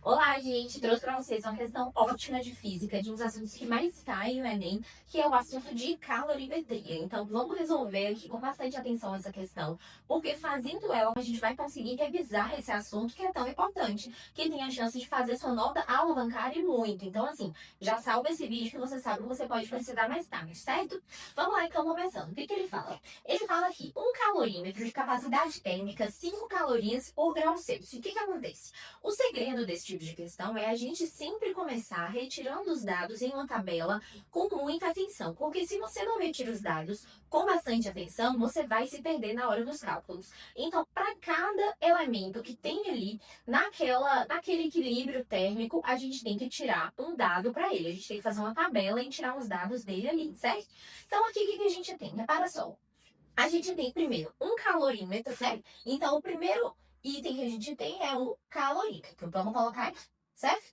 Olá, gente! Trouxe para vocês uma questão ótima de física, de um dos assuntos que mais caem no Enem, que é o assunto de calorimetria. Então, vamos resolver aqui com bastante atenção essa questão, porque fazendo ela, a gente vai conseguir revisar esse assunto que é tão importante, que tem a chance de fazer sua nota alavancar e muito. Então, assim, já salva esse vídeo que você sabe que você pode precisar mais tarde, certo? Vamos lá, então, começando. O que ele fala? Ele fala aqui, um calorímetro de capacidade térmica, 5 calorias por grau Celsius. O que acontece? O segredo desse tipo de questão é a gente sempre começar retirando os dados em uma tabela com muita atenção, porque se você não retira os dados com bastante atenção, você vai se perder na hora dos cálculos. Então, para cada elemento que tem ali naquele equilíbrio térmico, a gente tem que tirar um dado para ele. A gente tem que fazer uma tabela e tirar os dados dele ali, certo? Então, aqui o que a gente tem? Repara só. A gente tem primeiro um calorímetro, né? Então, o primeiro item que a gente tem é o calorímetro. Vamos colocar aqui, certo?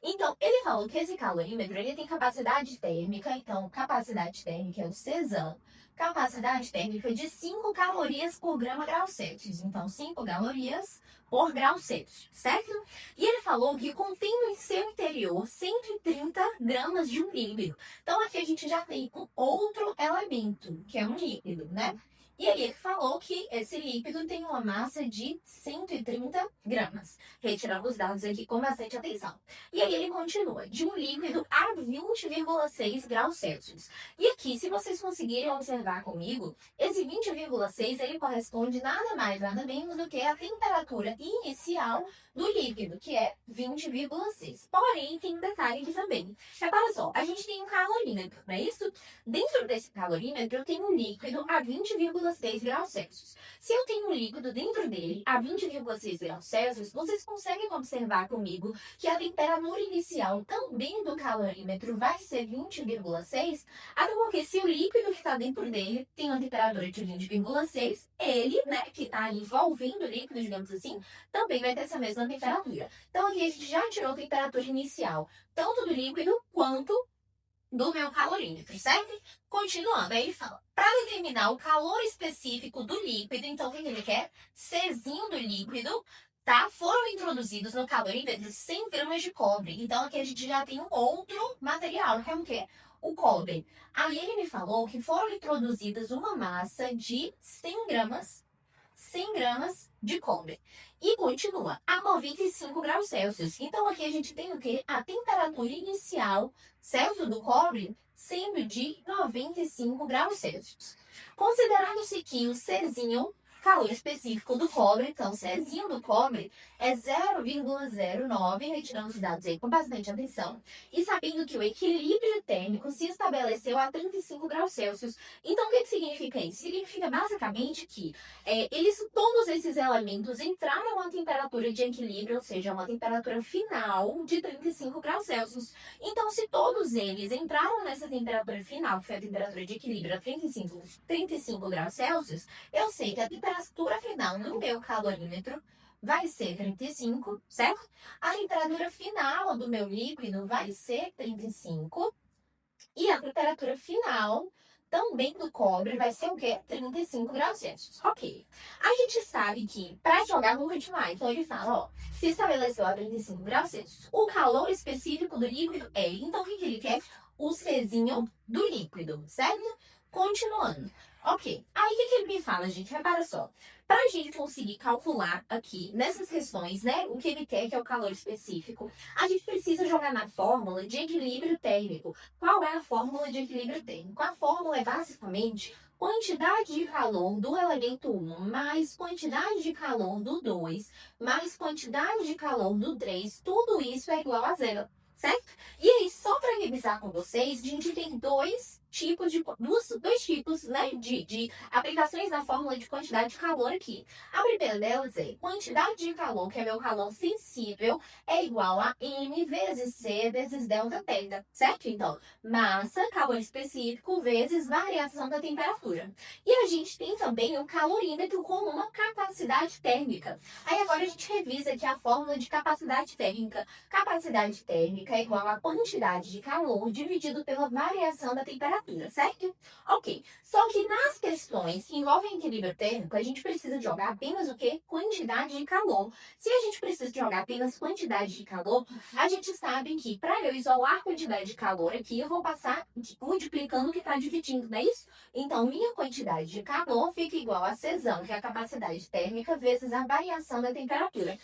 Então, ele falou que esse calorímetro ele tem capacidade térmica. Então, capacidade térmica é o Cesam. Capacidade térmica de 5 calorias por grama grau Celsius. Então, 5 calorias por grau Celsius, certo? E ele falou que contém em seu interior 130 gramas de um líquido. Então, aqui a gente já tem um outro elemento, que é um líquido, né? E aí ele falou que esse líquido tem uma massa de 130 gramas. Retirando os dados aqui com bastante atenção. E aí ele continua, de um líquido a 20,6 graus Celsius. E aqui, se vocês conseguirem observar comigo, esse 20,6 ele corresponde nada mais, nada menos do que a temperatura inicial do líquido, que é 20,6. Porém, tem um detalhe aqui também. Repara só, a gente tem um calorímetro, não é isso? Dentro desse calorímetro, eu tenho um líquido a 20,6 graus Celsius. Se eu tenho um líquido dentro dele a 20,6 graus Celsius, vocês conseguem observar comigo que a temperatura inicial também do calorímetro vai ser 20,6, até porque se o líquido que está dentro dele tem uma temperatura de 20,6, ele, né, que está ali envolvendo o líquido, digamos assim, também vai ter essa mesma temperatura. Então aqui a gente já tirou a temperatura inicial, tanto do líquido quanto do meu calorímetro, certo? Continuando, aí ele fala, para determinar o calor específico do líquido, então o que ele quer? Czinho do líquido, tá? Foram introduzidos no calorímetro 100 gramas de cobre. Então aqui a gente já tem um outro material, que é o quê? O cobre. Aí ele me falou que foram introduzidas uma massa de 100 gramas de cobre. E continua a 95 graus Celsius. Então aqui a gente tem o quê? A temperatura inicial, certo, do cobre sendo de 95 graus Celsius. Considerando-se que o Czinho, calor específico do cobre, então Czinho do cobre é 0,09, retirando os dados aí com bastante atenção, e sabendo que o equilíbrio térmico se estabeleceu a 35 graus Celsius. Então, o que significa isso? Significa basicamente que todos esses elementos entraram a uma temperatura de equilíbrio, ou seja, uma temperatura final de 35 graus Celsius. Então, se todos eles entraram nessa temperatura final, que foi a temperatura de equilíbrio a 35 graus Celsius, eu sei que a temperatura final no meu calorímetro vai ser 35, certo? A temperatura final do meu líquido vai ser 35. E a temperatura final também do cobre vai ser o quê? 35 graus Celsius. Ok. A gente sabe que para jogar nunca demais. Então ele fala, ó, se estabeleceu a 35 graus Celsius. O calor específico do líquido é. Então o que ele quer? O Czinho do líquido, certo? Continuando. Ok. Aí o que ele me fala, gente? Repara só. Para a gente conseguir calcular aqui nessas questões, né, o que ele quer, que é o calor específico, a gente precisa jogar na fórmula de equilíbrio térmico. Qual é a fórmula de equilíbrio térmico? A fórmula é basicamente quantidade de calor do elemento 1 mais quantidade de calor do 2 mais quantidade de calor do 3, tudo isso é igual a zero, certo? E aí, só para revisar com vocês, a gente tem dois tipos, né, de aplicações da fórmula de quantidade de calor aqui. A primeira delas é quantidade de calor, que é meu calor sensível, é igual a M vezes C vezes delta θ, certo? Então, massa, calor específico, vezes variação da temperatura. E a gente tem também o calorímetro como uma capacidade térmica. Aí agora a gente revisa aqui a fórmula de capacidade térmica. Capacidade térmica é igual a quantidade de calor dividido pela variação da temperatura. temperatura, certo? Ok. Só que nas questões que envolvem equilíbrio térmico, a gente precisa jogar apenas o quê? Quantidade de calor. Se a gente precisa jogar apenas quantidade de calor, a gente sabe que para eu isolar a quantidade de calor aqui, eu vou passar multiplicando o que está dividindo, não é isso? Então, minha quantidade de calor fica igual a Czão, que é a capacidade térmica, vezes a variação da temperatura.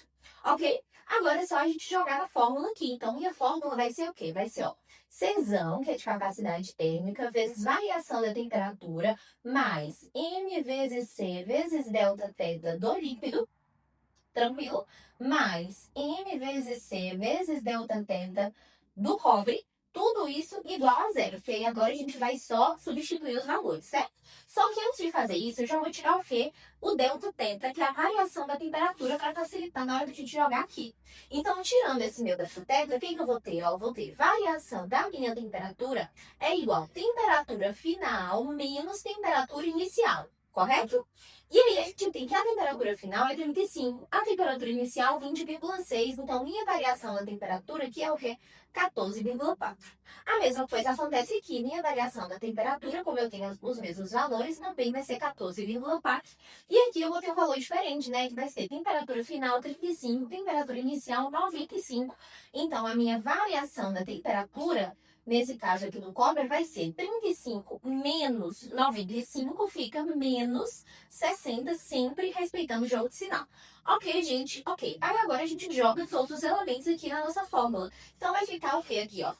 Ok? Agora é só a gente jogar na fórmula aqui. Então, minha fórmula vai ser o quê? Vai ser, ó, Czão, que é de capacidade térmica, vezes variação da temperatura, mais M vezes C vezes delta θ do líquido, tranquilo? Mais M vezes C vezes delta θ do cobre, tudo isso igual a zero, porque aí agora a gente vai só substituir os valores, certo? Só que antes de fazer isso, eu já vou tirar o quê? O delta θ, que é a variação da temperatura, para facilitar na hora de a gente jogar aqui. Então, tirando esse meu delta θ, o que eu vou ter? Ó, eu vou ter variação da minha temperatura é igual a temperatura final menos temperatura inicial, correto? E aí, a gente tem que a temperatura final é 35, a temperatura inicial 20,6. Então, minha variação da temperatura aqui é o quê? 14,4. A mesma coisa acontece aqui. Minha variação da temperatura, como eu tenho os mesmos valores, também vai ser 14,4. E aqui eu vou ter um valor diferente, né? Que vai ser temperatura final 35, temperatura inicial 95. Então, a minha variação da temperatura, nesse caso aqui do cobre, vai ser 35 menos 95, fica menos 60, sempre respeitando o jogo de sinal. Ok, gente, ok. Aí agora a gente joga todos os elementos aqui na nossa fórmula. Então vai ficar o quê aqui, ó?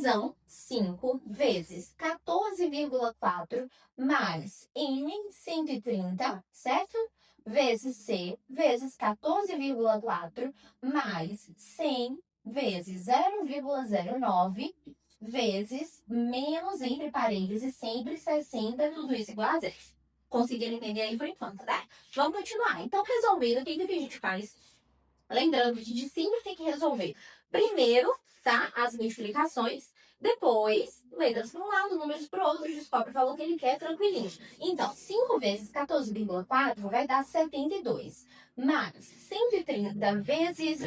Czão 5 vezes 14,4 mais M 130, certo? Vezes C vezes 14,4 mais 100 vezes 0,09 vezes menos, entre parênteses, sempre 60, tudo isso igual a zero. Conseguiram entender aí por enquanto, né? Vamos continuar. Então, resolvendo, o que a gente faz? Lembrando que a gente sempre tem que resolver primeiro, tá? As multiplicações. Depois, letras para um lado, números para o outro. Descobre o valor que ele quer, tranquilinho. Então, 5 vezes 14,4 vai dar 72. Mais 130 vezes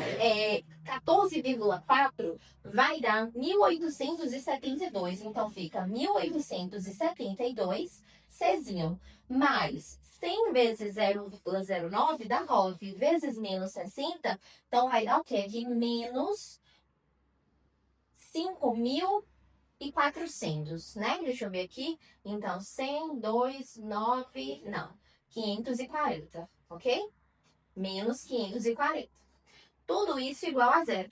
14,4 vai dar 1.872. Então, fica 1.872 Czinho. Mais 100 vezes 0,09 dá 9 vezes menos 60. Então, vai dar o quê? Aqui, menos 5.400, né? Deixa eu ver aqui. Então, 100, 2, 9, não. 540, ok? Menos 540. Tudo isso igual a zero.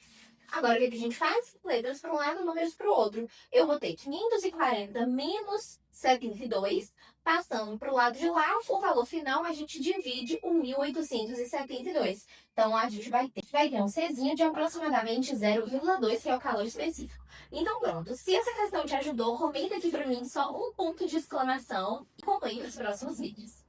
Agora, o que a gente faz? Letras para um lado, números para o outro. Eu vou ter 540 menos 72. Passando para o lado de lá, o valor final a gente divide o 1.872. Então, a gente vai ter um Czinho de aproximadamente 0,2, que é o calor específico. Então, pronto. Se essa questão te ajudou, comenta aqui para mim só um ponto de exclamação e acompanhe os próximos vídeos.